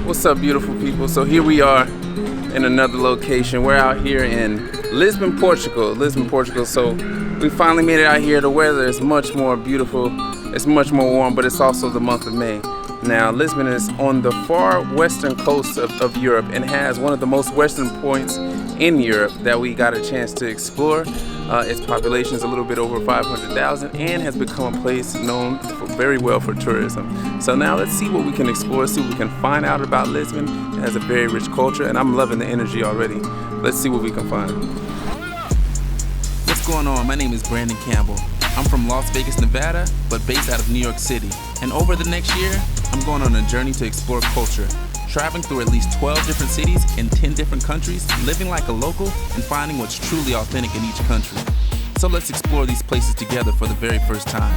What's up, beautiful people? So here we are in another location. We're out here in Lisbon, Portugal. So we finally made it out here. The weather is much more beautiful. It's much more warm, but it's also the month of May. Now, Lisbon is on the far western coast of Europe and has one of the most western points in Europe that we got a chance to explore. Its population is a little bit over 500,000 and has become a place known very well for tourism. So now let's see what we can explore, see what we can find out about Lisbon. It has a very rich culture and I'm loving the energy already. Let's see what we can find. What's going on? My name is Brandon Campbell. I'm from Las Vegas, Nevada, but based out of New York City. And over the next year, I'm going on a journey to explore culture, traveling through at least 12 different cities in 10 different countries, living like a local, and finding what's truly authentic in each country. So let's explore these places together for the very first time,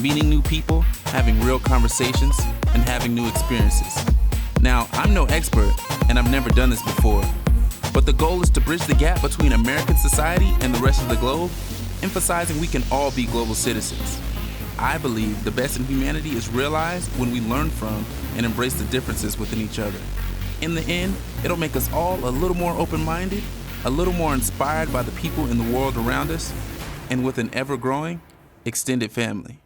meeting new people, having real conversations, and having new experiences. Now, I'm no expert, and I've never done this before, but the goal is to bridge the gap between American society and the rest of the globe, emphasizing we can all be global citizens. I believe the best in humanity is realized when we learn from and embrace the differences within each other. In the end, it'll make us all a little more open-minded, a little more inspired by the people in the world around us, and with an ever-growing extended family.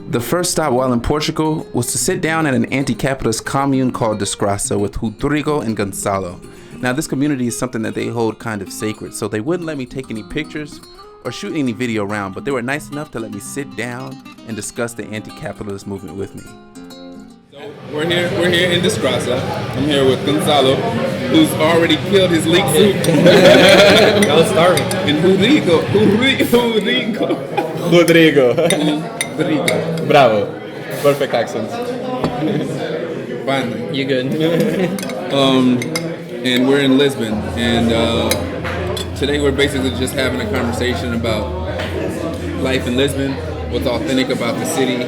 The first stop while in Portugal was to sit down at an anti-capitalist commune called Desgraça with Rodrigo and Gonçalo. Now, this community is something that they hold kind of sacred, so they wouldn't let me take any pictures or shoot any video around, but they were nice enough to let me sit down and discuss the anti-capitalist movement with me. So we're here in Desgraça. I'm here with Gonçalo, who's already killed his leek fruit. I was starving. And Rodrigo. Bravo. Perfect accent. Finally. You good? And we're in Lisbon, and today we're basically just having a conversation about life in Lisbon, what's authentic about the city,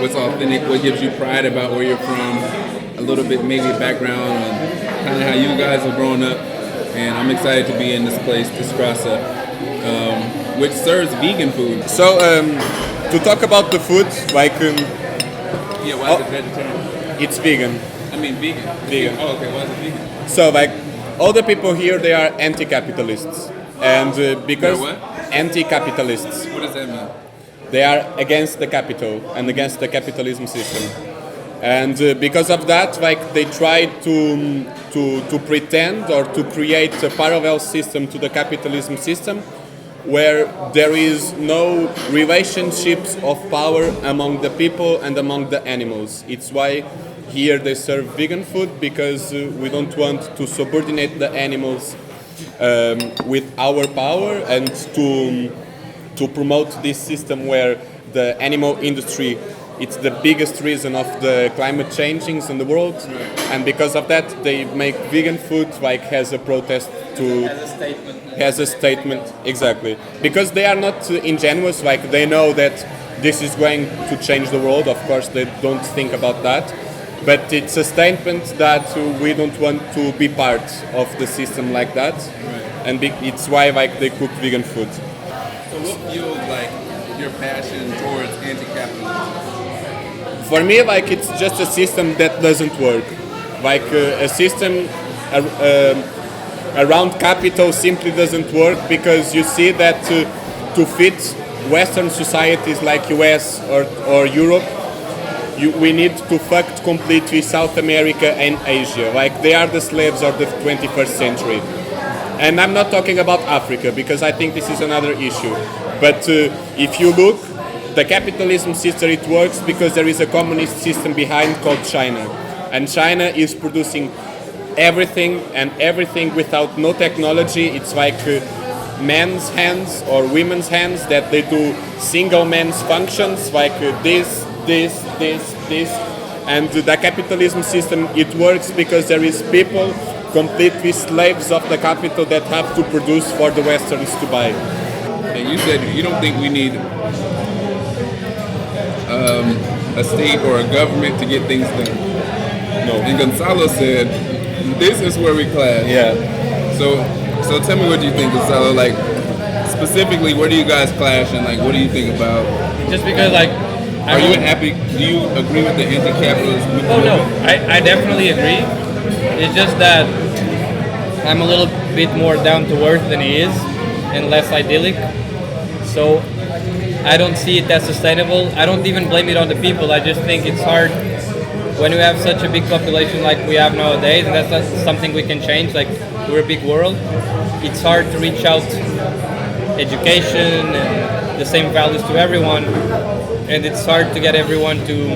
what's authentic, what gives you pride about where you're from, a little bit maybe background on kind of how you guys have grown up, and I'm excited to be in this place, Desgraça, which serves vegan food. So, to talk about the food, like... yeah, why is it vegetarian? It's vegan. I mean vegan. Vegan. Oh, okay, why is it vegan? So, like, all the people here, they are anti-capitalists. And because... They're what? Anti-capitalists. What does that mean? They are against the capital and against the capitalism system. And because of that, like, they try to pretend or to create a parallel system to the capitalism system where there is no relationships of power among the people and among the animals. It's why here they serve vegan food, because we don't want to subordinate the animals with our power and to promote this system where the animal industry, it's the biggest reason of the climate changes in the world, and because of that they make vegan food like as a protest to as a statement, exactly, because they are not ingenuous, like they know that this is going to change the world. Of course they don't think about that, but it's a statement that we don't want to be part of the system like that, and it's why like they cook vegan food. So what fuels like your passion towards anti-capitalism? For me, like, it's just a system that doesn't work. Like a system around capital simply doesn't work, because you see that to fit Western societies like US or Europe, we need to fuck completely South America and Asia. Like, they are the slaves of the 21st century. And I'm not talking about Africa, because I think this is another issue. But if you look, the capitalism system, it works because there is a communist system behind called China. And China is producing everything without no technology. It's like men's hands or women's hands that they do single men's functions, like this. And the capitalism system, it works because there is people completely slaves of the capital that have to produce for the Westerns to buy. And you said you don't think we need a state or a government to get things done. No. And Gonçalo said, this is where we clash. Yeah. So tell me what you think, Gonçalo. Like, specifically, where do you guys clash, and like, what do you think about? Just because like Are you happy? Do you agree with the anti-capitalist movement? Oh no, I definitely agree. It's just that I'm a little bit more down to earth than he is and less idyllic. So I don't see it as sustainable. I don't even blame it on the people. I just think it's hard when you have such a big population like we have nowadays, and that's not something we can change. Like, we're a big world. It's hard to reach out education and the same values to everyone, and it's hard to get everyone to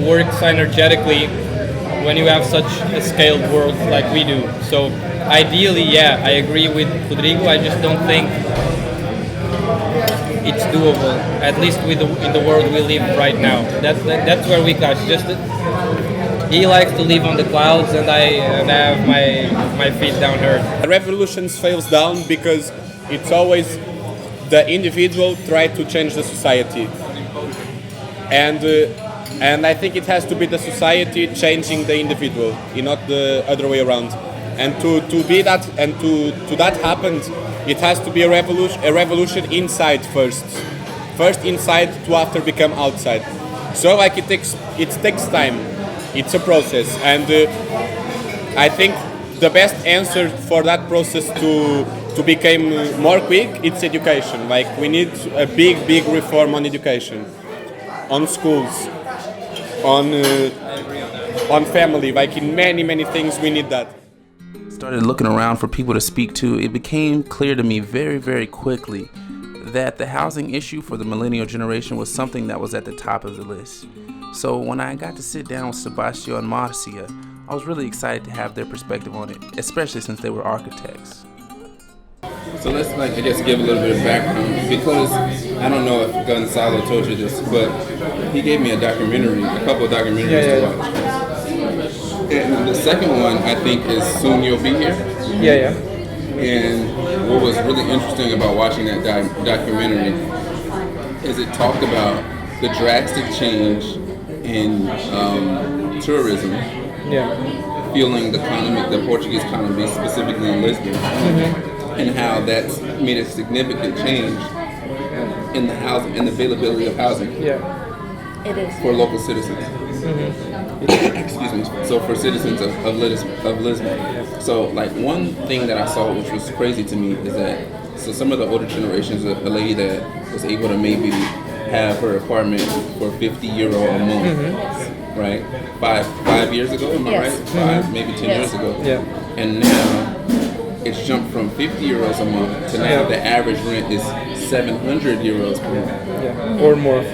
work synergetically when you have such a scaled world like we do. So ideally, yeah, I agree with Rodrigo. I just don't think it's doable, at least in the world we live right now. That's where we clash. Just that he likes to live on the clouds, and I have my feet down earth. Revolutions fails down because it's always the individual try to change the society, and I think it has to be the society changing the individual, not the other way around. And to be that, and to that happen, it has to be a revolution inside first inside to after become outside. So like it takes time. It's a process, and I think the best answer for that process to become more quick, it's education. Like, we need a big reform on education, on schools, on family. Like, in many things we need that. Started looking around for people to speak to, it became clear to me very, very quickly that the housing issue for the millennial generation was something that was at the top of the list. So when I got to sit down with Sebastião and Marcia, I was really excited to have their perspective on it, especially since they were architects. So let's, I guess, give a little bit of background, because I don't know if Gonzalo told you this, but he gave me a couple of documentaries to watch. And the second one, I think, is Soon You'll Be Here. Yeah. And what was really interesting about watching that documentary is it talked about the drastic change in tourism, fueling the Portuguese economy, specifically in Lisbon, and how that's made a significant change in the housing and the availability of housing It is. for local citizens. Excuse me. So for citizens of Lisbon. So like one thing that I saw, which was crazy to me, is that some of the older generations, a lady that was able to maybe have her apartment for €50 a month, right? Five years ago, am I right? Maybe 10 years ago. Yeah. And now it's jumped from €50 a month to now the average rent is €700 per month. Yeah. Or more.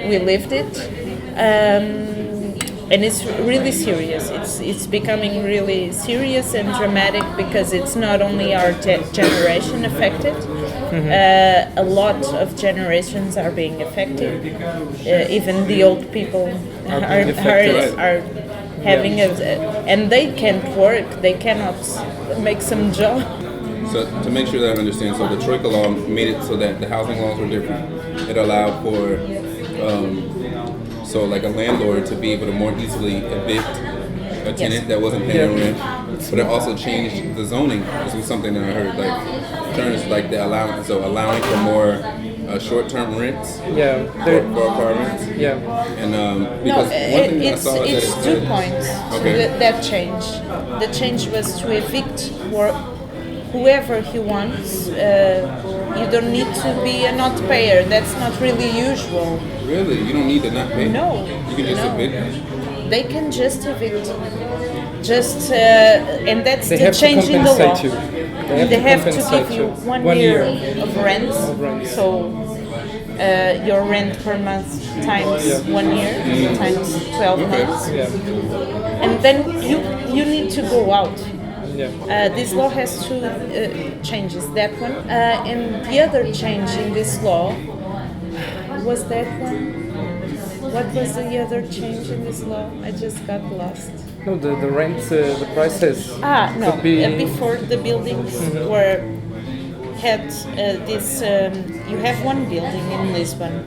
We lived it, and it's really serious. It's becoming really serious and dramatic, because it's not only our generation affected. A lot of generations are being affected. Even the old people are having and they can't work. They cannot make some job. So to make sure that I understand, so the Troika law made it so that the housing laws were different. It allowed for so like a landlord to be able to more easily evict a tenant that wasn't paying rent. But it also changed the zoning. This was something that I heard, like terms like the allowance, so allowing for more short-term rents for apartments. And because one thing that I saw is it's 2 points. That change. The change was to evict whoever he wants. You don't need to be a not payer. That's not really usual. Really? You don't need to not pay? No. You can just evict? They can just evict. And that's the change in the law. They have to give you 1 year of rent. So your rent per month times 1 year times 12 months. And then you need to go out. This law has two changes, that one. And the other change in this law was that one. What was the other change in this law? I just got lost. No, the rent, the prices. No. Before the buildings had this. You have one building in Lisbon.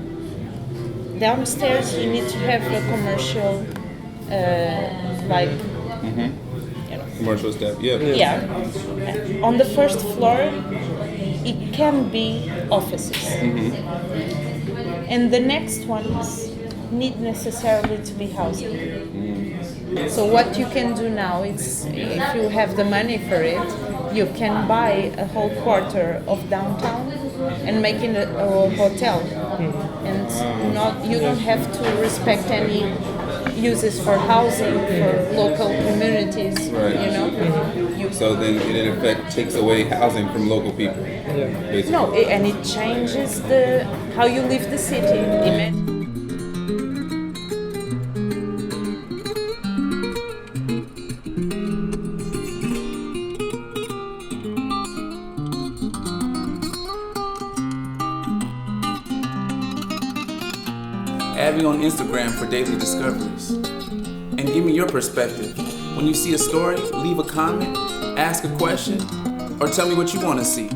Downstairs, you need to have a commercial, Commercial stuff, on the first floor, it can be offices. And the next ones need necessarily to be housing. So what you can do now is, if you have the money for it, you can buy a whole quarter of downtown and make it a hotel. And you don't have to respect any uses for housing for local communities. Right. You know. So then it in effect takes away housing from local people. Basically. No, and it changes how you live the city. Imagine. Add me on Instagram for daily discoveries. And give me your perspective. When you see a story, leave a comment, ask a question, or tell me what you want to see.